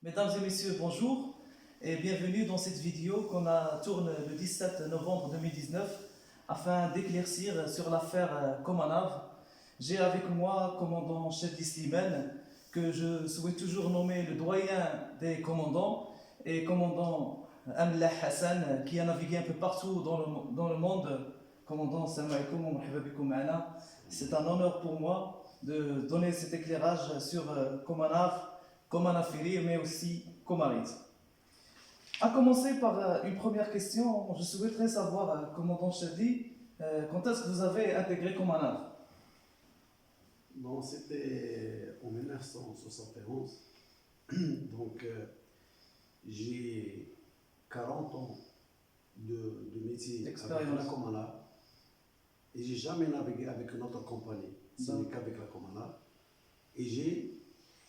Mesdames et messieurs, bonjour et bienvenue dans cette vidéo qu'on tourne le 17 novembre 2019 afin d'éclaircir sur l'affaire Komanav. J'ai avec moi commandant Cheddi Slimane, que je souhaite toujours nommer le doyen des commandants, et commandant Amlah Hassan, qui a navigué un peu partout dans le monde. Commandant, salam alaikum wa marhaba bikoum ma'ana. C'est un honneur pour moi de donner cet éclairage sur Komanav Ferry, mais aussi Komarit. À commencer par une première question, je souhaiterais savoir, commandant Cheddi, quand est-ce que vous avez intégré Komanav? Non, c'était en 1971. Donc, j'ai 40 ans de métier avec la Comana et j'ai jamais navigué avec une autre compagnie, ce n'est qu'avec la Comana. Et j'ai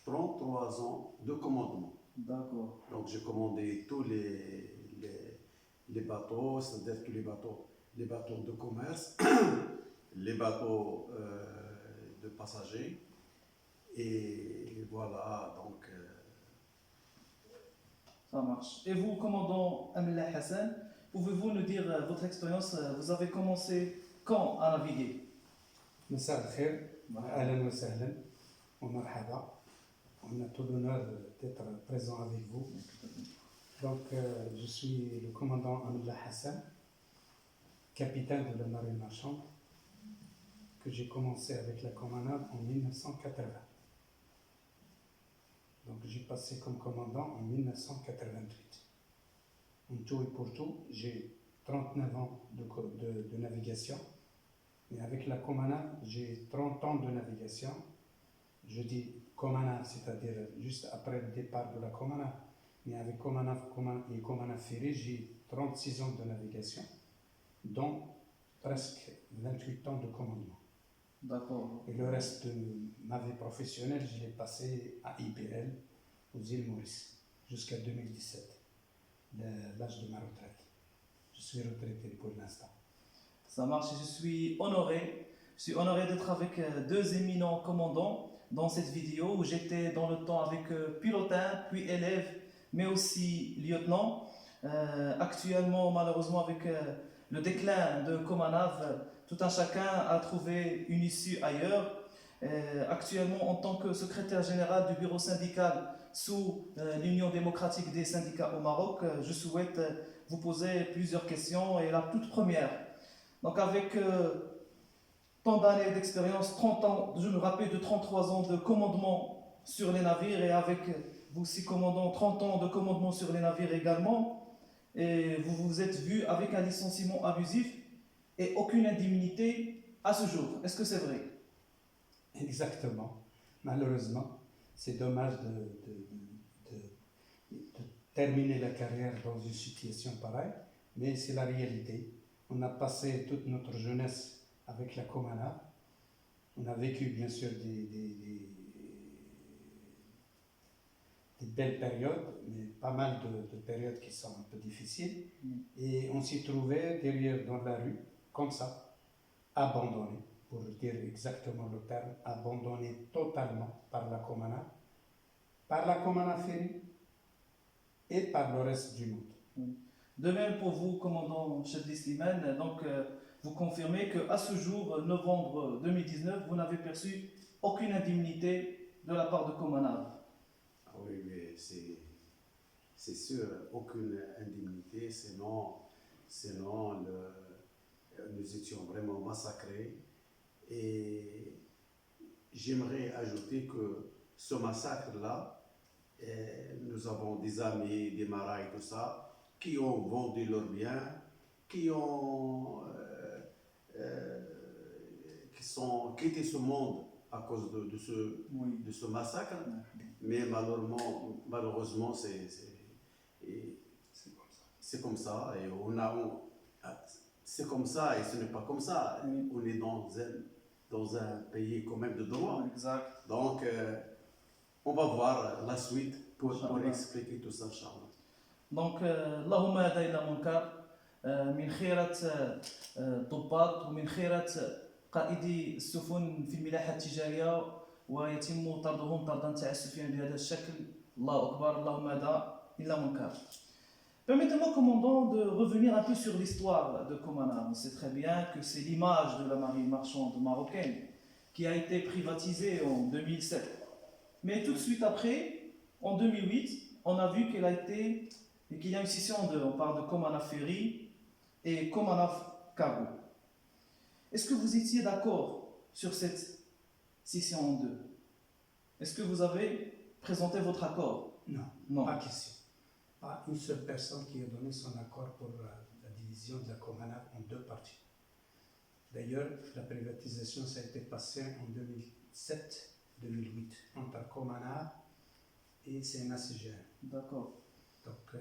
33 ans de commandement. D'accord. Donc, j'ai commandé tous les bateaux, c'est-à-dire tous les bateaux de commerce, les bateaux de passagers. Et voilà, donc. Ça marche. Et vous, commandant Amla Hassan, pouvez-vous nous dire votre expérience? Vous avez commencé quand à naviguer? مساء الخير اهلا وسهلا ومرحبا. On a tout l'honneur d'être présent avec vous. Donc, je suis le commandant Amla Hassan, capitaine de la marine marchande, que j'ai commencé avec la Comana en 1980. Donc, j'ai passé comme commandant en 1988. En tout et pour tout, j'ai 39 ans de navigation. Et avec la Comana, j'ai 30 ans de navigation. Je dis Comana, c'est-à-dire juste après le départ de la Comana. Mais avec Comana et Comana Ferry, j'ai 36 ans de navigation, dont presque 28 ans de commandement. D'accord. Et le reste de ma vie professionnelle, je l'ai passé à IPL, aux îles Maurice, jusqu'à 2017, l'âge de ma retraite. Je suis retraité pour l'instant. Ça marche. Je suis honoré d'être avec deux éminents commandants dans cette vidéo où j'étais dans le temps avec pilotin, puis élève, mais aussi lieutenant. Actuellement, malheureusement, avec le déclin de Komanav, tout un chacun a trouvé une issue ailleurs. Actuellement, en tant que secrétaire général du bureau syndical sous l'Union démocratique des syndicats au Maroc, je souhaite vous poser plusieurs questions. Et la toute première, donc avec tant d'années d'expérience, 30 ans, je me rappelle de 33 ans de commandement sur les navires, et avec vous aussi commandant 30 ans de commandement sur les navires également, et vous vous êtes vu avec un licenciement abusif et aucune indemnité à ce jour. Est-ce que c'est vrai? Exactement. Malheureusement, c'est dommage de terminer la carrière dans une situation pareille, mais c'est la réalité. On a passé toute notre jeunesse avec la Comana. On a vécu bien sûr des belles périodes, mais pas mal de périodes qui sont un peu difficiles. Et on s'y trouvait derrière dans la rue, comme ça, abandonné, pour dire exactement le terme, abandonné totalement par la Comana Ferry et par le reste du monde. De même pour vous, commandant Cheddi Slimane, donc vous confirmez qu'à ce jour, novembre 2019, vous n'avez perçu aucune indemnité de la part de Komanav. Ah oui, mais c'est sûr, aucune indemnité, sinon nous étions vraiment massacrés. Et j'aimerais ajouter que ce massacre-là, nous avons des amis, des marins et tout ça, qui ont vendu leurs biens, qui ont qui sont quittés ce monde à cause de ce massacre. Mais malheureusement c'est comme ça. Et c'est comme ça et ce n'est pas comme ça. On est dans un pays quand même de droit. Exact. Donc, on va voir la suite pour expliquer tout ça, Inch'Allah. Donc, Allahumma hada illa munkar, min khairat الضباط ومن خيرة قائدي السفن في الملاحة التجارية ويتم طردهم طردا تعسفيا بهذا الشكل. الله أكبر اللهم هذا إلا منكر. Permettez-moi, commandant, de revenir un peu sur l'histoire de Comana. On sait très bien que c'est l'image de la marine marchande marocaine qui a été privatisée en 2007. Mais tout de suite après, en 2008, on a vu qu'elle a été, et qu'il y a une scission en deux. On parle de Comana Ferry et Comana Cargo. Est-ce que vous étiez d'accord sur cette scission en deux? Est-ce que vous avez présenté votre accord? Non, Non. pas question. Pas une seule personne qui a donné son accord pour la division de la Comana en deux parties. D'ailleurs, la privatisation, ça a été passé en 2007-2008 entre Comana et CNA-CGM. D'accord. Donc,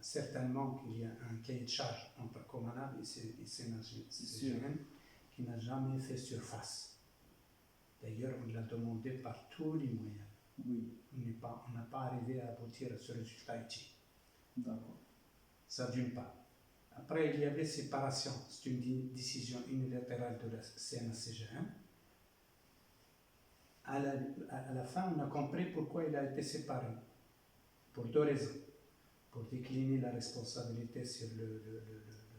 certainement qu'il y a un cahier de charge entre Comana et CNA-CGM qui n'a jamais fait surface. D'ailleurs, on l'a demandé par tous les moyens. Oui. On n'a pas arrivé à aboutir à ce résultat utile. D'accord. Ça d'une part. Après, il y avait séparation. C'est une décision unilatérale de la CNA-CGM. À la fin, on a compris pourquoi il a été séparé. Pour deux raisons. Pour décliner la responsabilité sur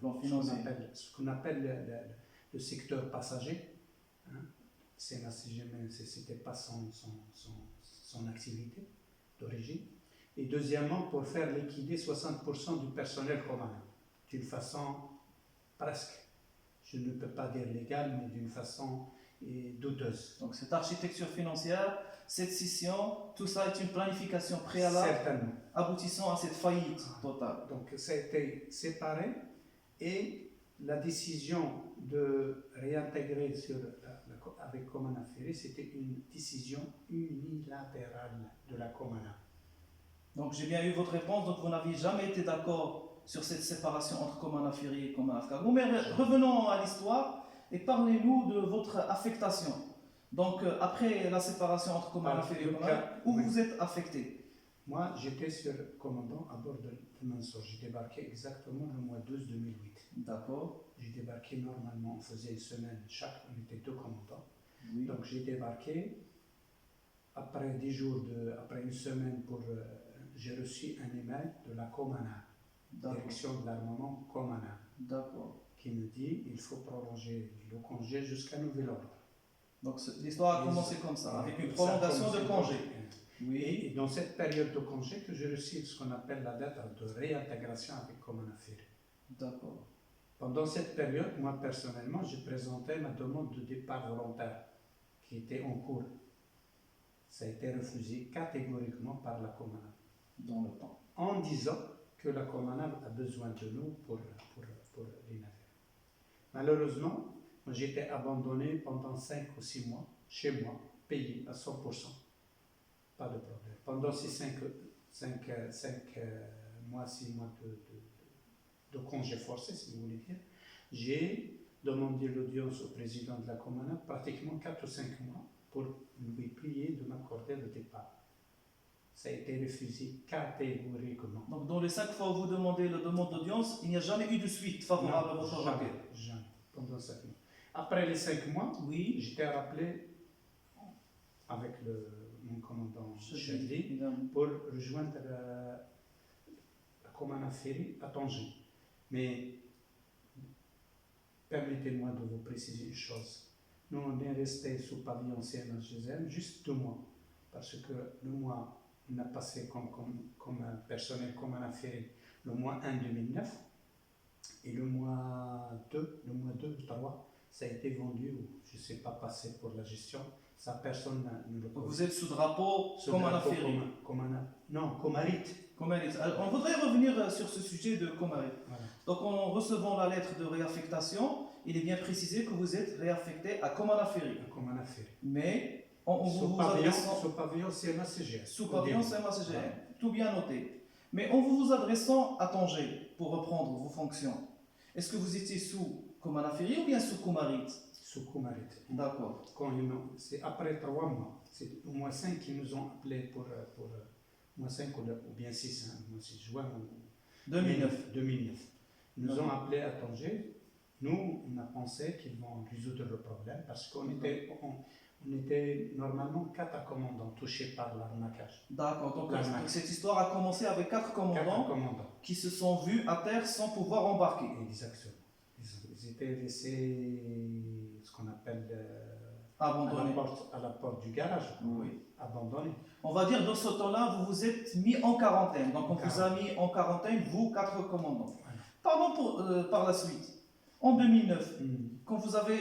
ce qu'on appelle le secteur passager. Hein. CNA-CGM, ce n'était pas son activité d'origine. Et deuxièmement, pour faire liquider 60% du personnel commun, d'une façon presque, je ne peux pas dire légale, mais d'une façon douteuse. Donc cette architecture financière, cette scission, tout ça est une planification préalable Certainement. aboutissant à cette faillite totale. Donc ça a été séparé et la décision de réintégrer avec Comana Ferry, c'était une décision unilatérale de la Comana. Donc j'ai bien eu votre réponse, donc vous n'aviez jamais été d'accord sur cette séparation entre Comana Ferry et Comana Cargo. Mais revenons à l'histoire et parlez-nous de votre affectation. Donc après la séparation entre Comana Ferry et Comana, où vous êtes affecté? Moi, j'étais sur commandant à bord de Mansour. J'ai débarqué exactement le mois 12 2008. D'accord. J'ai débarqué normalement, on faisait une semaine chaque, on était deux commandants. Oui. Donc j'ai débarqué, après 10 jours, après une semaine, j'ai reçu un email de la Comana, direction de l'armement Comana, qui me dit il faut prolonger le congé jusqu'à nouvel ordre. Donc l'histoire a commencé comme ça, avec une prolongation de congé. Oui. Et dans cette période de congé que j'ai reçu ce qu'on appelle la lettre de réintégration avec Comana Ferry. D'accord. Pendant cette période, moi personnellement, j'ai présenté ma demande de départ volontaire qui était en cours. Ça a été refusé catégoriquement par la Comana. Dans le temps. En disant que la Comana a besoin de nous pour les navires. Malheureusement, j'étais abandonné pendant 5 ou 6 mois, chez moi, payé à 100%. Pas de problème. Pendant ces 5 mois, 6 mois de congé forcé, si vous voulez dire, j'ai demandé l'audience au président de la Comana pratiquement 4 ou 5 mois pour lui prier de m'accorder le départ. Ça a été refusé catégoriquement. Donc dans les 5 fois où vous demandez la demande d'audience, il n'y a jamais eu de suite favorable à votre requête? Jamais, pendant 5 mois. Après les 5 mois, oui, j'étais rappelé avec mon commandant Chadli pour rejoindre la Comana Ferry à Tanger. Mais permettez-moi de vous préciser une chose. Nous, on est resté sous pavillon CNA-CGM juste 2 mois. Parce que le mois, on a passé comme personnel Comana Ferry le mois 1 2009. Et le mois 2 ou 3, ça a été vendu, je ne sais pas, passé pour la gestion. Ça, personne ne le connaît. Vous êtes sous drapeau Comana Ferry? Non, Comarit. Alors, on voudrait revenir sur ce sujet de Comarit. Voilà. Donc en recevant la lettre de réaffectation, il est bien précisé que vous êtes réaffecté à Comana Ferry. Mais sous pavillon CNA-CGM. Sous pavillon CNA-CGM, tout bien noté. Mais en vous adressant à Tanger pour reprendre vos fonctions, est-ce que vous étiez sous Comana Ferry ou bien sous Comarit? Sous Comarit. D'accord. C'est après 3 mois. C'est au moins 5 qui nous ont appelés pour moins 5 ou bien 6, moi 6 juin 2009. Ils nous ont appelés à Tanger. Nous, on a pensé qu'ils vont résoudre le problème parce qu'on était On était normalement 4 commandants touchés par l'arnaquage. D'accord. Donc, L'arnaque. donc cette histoire a commencé avec 4 4 commandants commandants. qui se sont vus à terre sans pouvoir embarquer. Exactement. Ils étaient laissés, ce qu'on appelle Abandonnés. à la porte du garage. Oui. Abandonnés. On va dire dans ce temps-là, vous vous êtes mis en quarantaine. Donc on vous a Quarantaine. mis en quarantaine, vous, 4 commandants. Voilà. Parlons par la suite. En 2009, Mm. quand vous avez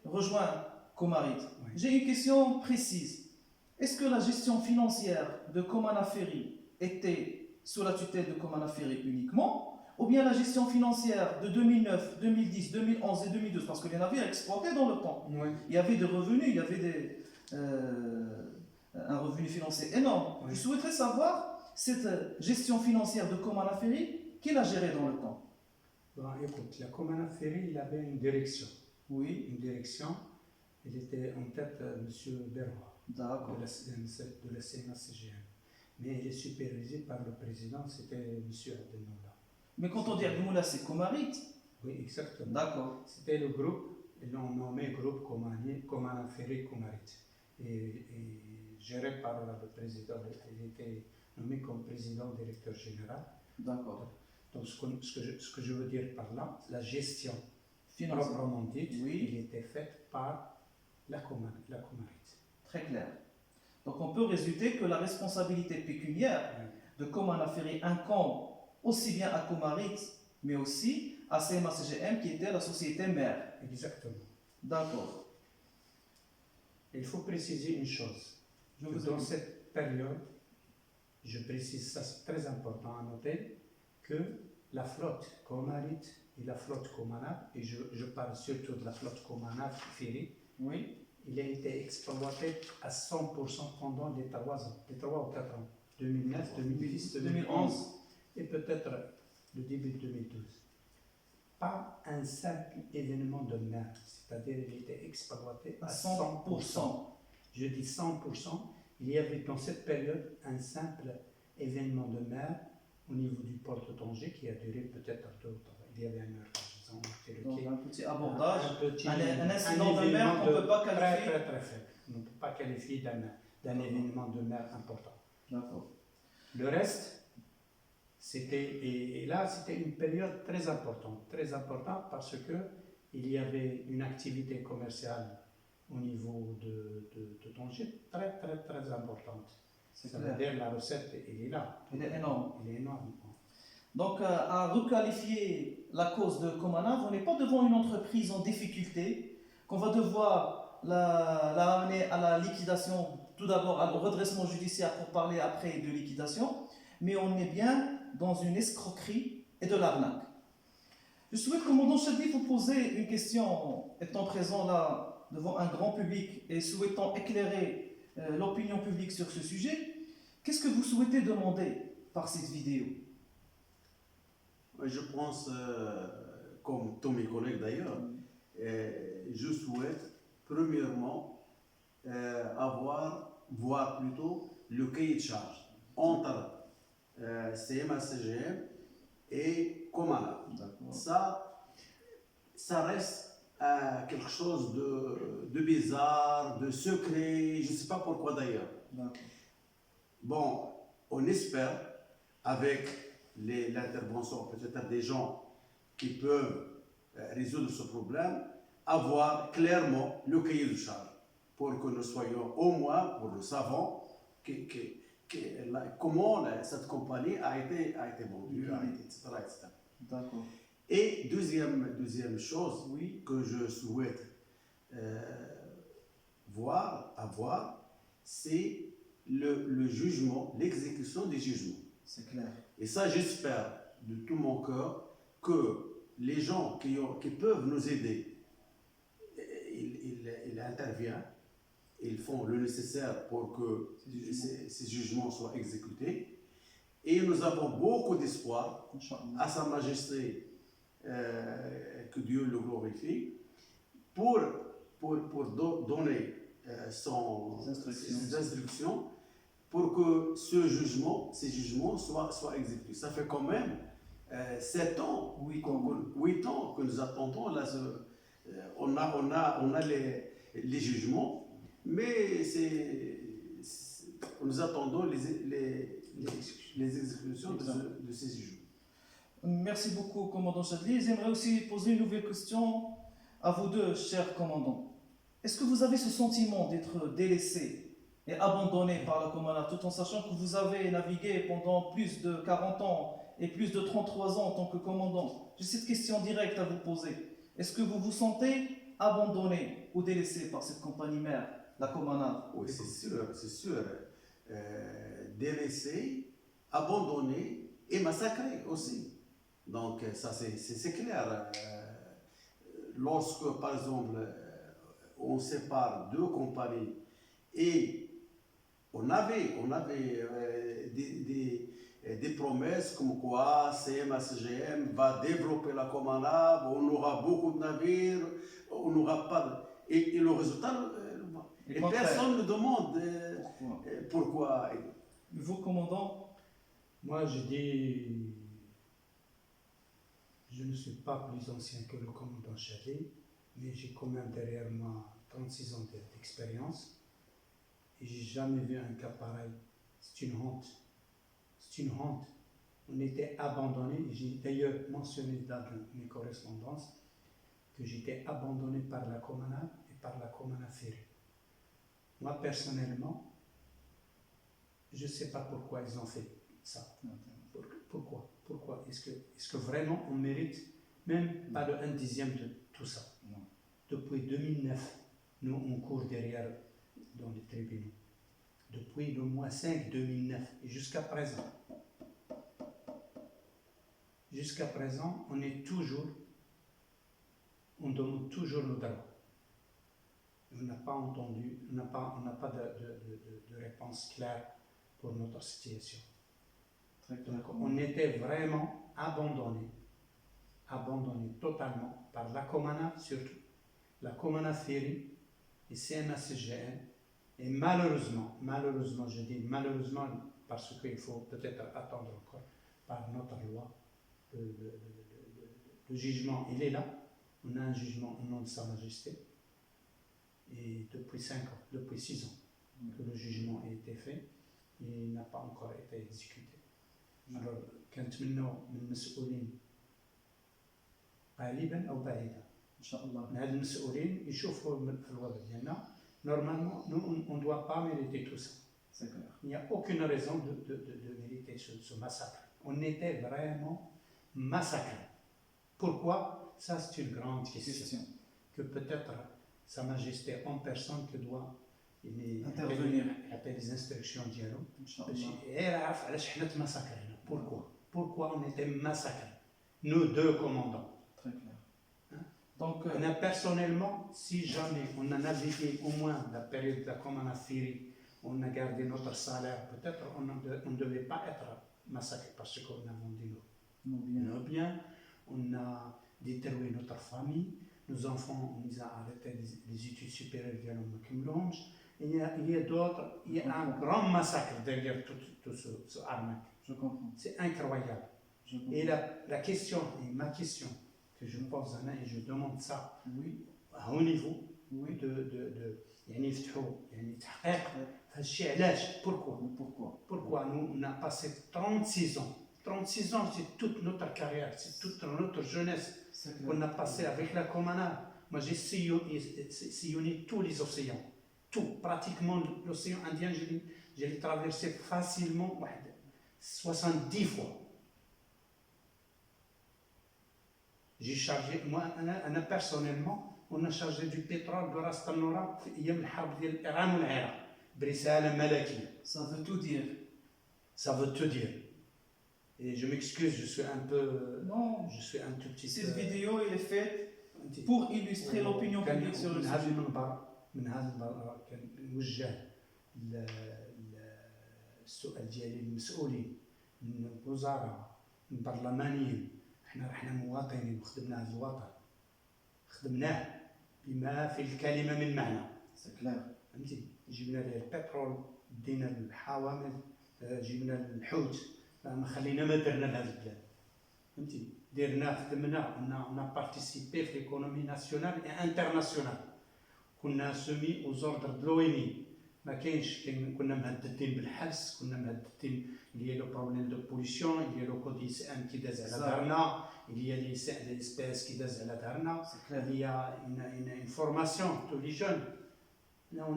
rejoint Comarit, Oui. j'ai une question précise. Est-ce que la gestion financière de Comana Ferry était sous la tutelle de Comana Ferry uniquement, ou bien la gestion financière de 2009, 2010, 2011 et 2012, parce que les navires exploitaient dans le temps. Oui. Il y avait des revenus, il y avait un revenu financier énorme. Oui. Je souhaiterais savoir cette gestion financière de Comana Ferry, qui l'a gérée dans le temps. Bon, écoute, la Comana Ferry, il avait une direction. Oui, Une direction, il était en tête M. Berroy d'accord. de la CNACGM. Mais il est supervisé par le président, c'était M. Abdelmoula. Mais quand on dit Abdelmoula, c'est Comarit. Oui, exactement. D'accord. C'était le groupe, ils l'ont nommé groupe Comana Ferry Comarit. Et géré par le président, il était nommé comme président directeur général. D'accord. Donc ce que je veux dire par là, la gestion Financière. proprement dite, Oui. il était faite par la Comarit. Très clair. Donc on peut résulter que la responsabilité pécuniaire de Comana Ferry incombe aussi bien à Comarit, mais aussi à CMA-CGM qui était la société mère. Exactement. D'accord. Il faut préciser une chose. Je vous Dans écoute. cette période, je précise ça, c'est très important à noter, que la flotte Comarit et la flotte Comana, et je parle surtout de la flotte Comana Ferry, Oui. il a été exploité à 100% pendant les 3 ans, les 3 ou 4 ans, 2009, 2010, 2011 et peut-être le début de 2012. Pas un simple événement de mer, c'est-à-dire il était exploité à 100%. Je dis 100%, il y avait dans cette période un simple événement de mer au niveau du port de Tanger qui a duré peut-être 2 ou 3 ans. Il y avait un heurtage, Donc un petit abordage, un incident incident de mer qu'on ne peut pas très qualifier. très très faible. On ne peut pas qualifier d'un événement de mer important. D'accord. Le reste, et là c'était une période très importante parce que il y avait une activité commerciale au niveau de Tanger très très très importante. C'est Ça veut clair. dire la recette, elle est là. Elle est énorme. Elle est énorme. Donc, à requalifier la cause de Comana, on n'est pas devant une entreprise en difficulté, qu'on va devoir la ramener à la liquidation, tout d'abord au redressement judiciaire pour parler après de liquidation, mais on est bien dans une escroquerie et de l'arnaque. Je souhaite, commandant Chadi, vous poser une question, étant présent là devant un grand public et souhaitant éclairer l'opinion publique sur ce sujet. Qu'est-ce que vous souhaitez demander par cette vidéo? Je pense, comme tous mes collègues d'ailleurs, je souhaite premièrement voir plutôt le cahier de charge entre CMA-CGM et Comana. Ça reste quelque chose de bizarre, de secret, je ne sais pas pourquoi d'ailleurs. Bon, on espère, avec l'intervention peut-être des gens qui peuvent résoudre ce problème, avoir clairement le cahier de charge pour que nous soyons au moins, pour le savons, comment cette compagnie a été vendue, etc. D'accord. Et deuxième chose que je souhaite avoir, c'est le jugement, l'exécution des jugements. C'est clair. Et ça, j'espère de tout mon cœur que les gens qui peuvent nous aider, ils interviennent, ils font le nécessaire pour que ces jugements soient exécutés. Et nous avons beaucoup d'espoir à Sa Majesté, que Dieu le glorifie, pour donner ses instructions pour que ces jugements soient exécutés. Ça fait quand même 7 ans, 8 ans que nous attendons. Là, on a les jugements, Mais nous attendons les exécutions de ces jours. Merci beaucoup, commandant Chadli. J'aimerais aussi poser une nouvelle question à vous deux, chers commandants. Est-ce que vous avez ce sentiment d'être délaissé et abandonné par la Comana, tout en sachant que vous avez navigué pendant plus de 40 ans et plus de 33 ans en tant que commandant? J'ai cette question directe à vous poser. Est-ce que vous vous sentez abandonné ou délaissé par cette compagnie mère, la Comana? Oui, c'est sûr. Délaissé, abandonné et massacré aussi. Donc ça c'est clair. Lorsque par exemple on sépare deux compagnies et on avait des promesses comme quoi CMA-CGM va développer la Comana, on aura beaucoup de navires, on n'aura pas et le résultat, et personne ne demande pourquoi. Vous, commandant? Moi, je dis, je ne suis pas plus ancien que le commandant Chadli, mais j'ai quand même derrière moi 36 ans d'expérience et j'ai jamais vu un cas pareil. C'est une honte. C'est une honte. On était abandonnés. J'ai d'ailleurs mentionné dans mes correspondances que j'étais abandonné par la Comana et par la Comana Ferry. Moi, personnellement, je ne sais pas pourquoi ils ont fait ça. Pourquoi est-ce que vraiment on mérite même pas le 1/10 de tout ça? Non. Depuis 2009, nous on court derrière dans les tribunaux. Depuis le mois 5 2009 et jusqu'à présent. Jusqu'à présent, on demande toujours nos droits. On n'a pas entendu, on n'a pas de réponse claire pour notre situation. Donc on était vraiment abandonnés totalement par la Comana, surtout la Comana Ferry et CMA-CGM. Et malheureusement, je dis malheureusement parce qu'il faut peut-être attendre encore par notre loi, le jugement, il est là. On a un jugement au nom de Sa Majesté. Et depuis 5 ans, depuis 6 ans que le jugement a été fait, il n'a pas encore été exécuté. Alors, كنتمنوا من المسؤولين قريبا او بعيدا ان شاء الله من هاد المسؤولين يشوفوا في الوضع ديالنا. Normalement, nous on ne doit pas mériter tout ça. C'est clair. Il n'y a aucune raison de mériter ce massacre. On était vraiment massacrés. Pourquoi? Ça, c'est une grande question. Que peut-être Sa Majesté en personne que doit intervenir. Après les instructions d'Yalo. Inch'Allah. Pourquoi on était massacrés? Nous deux commandants. Très clair. Donc, personnellement, si jamais on a navigué au moins la période de la Comana Ferry, on a gardé notre salaire, peut-être on ne devait pas être massacré parce qu'on a vendu nos biens, on a détruit notre famille, nos enfants, on les a arrêtés les études supérieures via le Longe. Il y a d'autres, il y a un grand massacre derrière tout ce arnaque. Je comprends. C'est incroyable. Et la question, et ma question que je pose à et je demande ça à haut niveau يعني يفتحوا يعني تحقيق في هالشيء علاش pourquoi nous on a passé 36 ans 36 ans, c'est toute notre carrière, c'est toute notre jeunesse qu'on a passé avec la Comana. Moi j'ai sillonné tous les océans, tout, pratiquement l'océan Indien, je l'ai traversé facilement 70 fois. J'ai chargé, moi personnellement, on a chargé du pétrole de Ras Tanura في أيام الحرب ديال الإيران والعراق برسالة ملكية. Ça veut tout dire. Ça veut tout dire. Et je m'excuse, je suis un peu... Non, je suis un tout petit peu... Cette vidéo, elle est faite pour illustrer l'opinion publique sur le sujet. من هذا المنبر كان نوجه السؤال ديالي للمسؤولين من الوزراء من البرلمانيين. احنا مواطنين وخدمنا هذا الوطن، خدمناه بما في الكلمه من معنى. فهمتي؟ جبنا ليه البترول، دينا الحوامل، جبنا الحوت، ما خلينا ما درنا لهذا البلاد. فهمتي؟ درنا خدمنا، on a participé في l'économie nationale et internationale. كنا سومي aux ordres de l'ONU. ما كاينش كنا مهددين بالحبس، كنا مهددين il y a le problème de pollution, il y a le code ICN qui داز على دارنا، il y a les SPS qui داز على دارنا، il y a une formation tous les jeunes. Là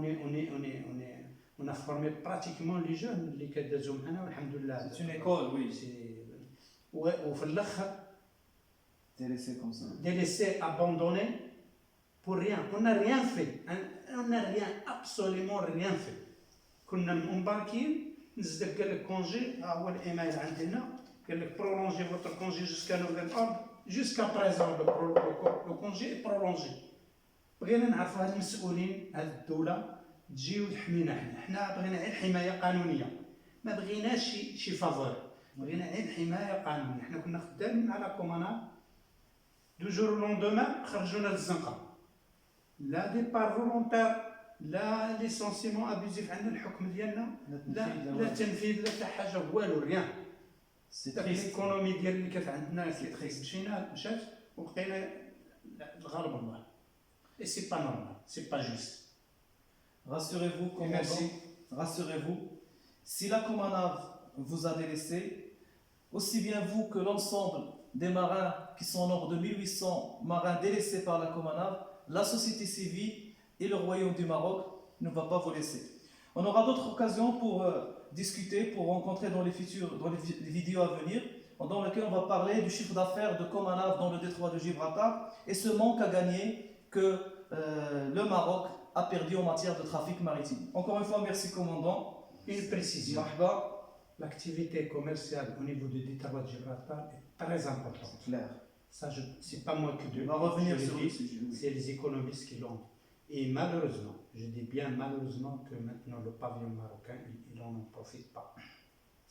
on a formé pratiquement les jeunes اللي كدازوا معنا والحمد لله. C'est une école, oui. وفي الاخر Délaissé comme ça. délaissés, abandonnés pour rien. On n'a rien fait. On n'a rien, absolument rien fait. كنا مباركين نزدك قال لك كونجي هو الايميل عندنا قال لك prolonger votre congé jusqu'à nouvel ordre. Jusqu'à présent le congé est prolongé. بغينا نعرفوا هاد المسؤولين هاد الدوله تجيو تحمينا حنا بغينا غير حمايه قانونيه، ما بغيناش شي فافور، بغينا غير حمايه قانونيه. حنا كنا خدامين على كومانا دو جور لوندومان خرجونا للزنقه، لا ديبار فولونتير لا ليسونسيمون ابيزيف عندنا الحكم ديالنا، لا تنفيذ لا حتى حاجه والو ريان. الايكونومي ديال اللي كانت عندنا مشات وبقينا الغالب الله. Et c'est pas normal, c'est pas juste. Rassurez-vous, commandant, rassurez-vous, si la Comanave vous a délaissé, aussi bien vous que l'ensemble des marins qui sont au nombre de 1800 marins délaissés par la Comanave, la société civile et le Royaume du Maroc ne va pas vous laisser. On aura d'autres occasions pour discuter, pour rencontrer dans les vidéos à venir, dans lesquelles on va parler du chiffre d'affaires de Comanave dans le détroit de Gibraltar et ce manque à gagner que le Maroc a perdu en matière de trafic maritime. Encore une fois, merci commandant. Une précision. L'activité commerciale au niveau du détroit de Gibraltar est très importante. C'est clair. Ça, c'est pas moi qui on va revenir sur le sujet. C'est les économistes qui l'ont. Et malheureusement, je dis bien malheureusement que maintenant le pavillon marocain, il n'en profite pas.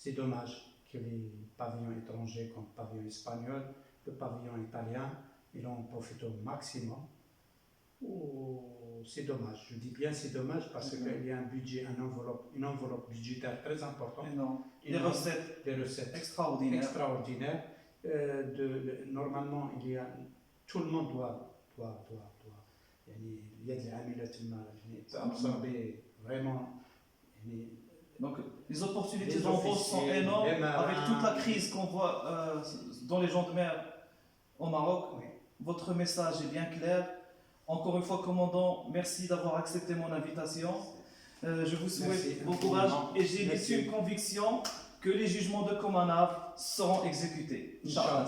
C'est dommage que les pavillons étrangers comme le pavillon espagnol, le pavillon italien, ils en profitent au maximum. C'est dommage, je dis bien c'est dommage parce qu'il y a un budget, une enveloppe budgétaire très importante. Des recettes extraordinaires. Normalement, tout le monde doit il y a des améliorations absorber vraiment. Donc les opportunités d'embauche sont énormes avec toute la crise qu'on voit dans les gens de mer au Maroc. Oui. Votre message est bien clair. Encore une fois, commandant, merci d'avoir accepté mon invitation. Je vous souhaite bon courage et j'ai une conviction que les jugements de Comanave seront exécutés. Inch'Allah.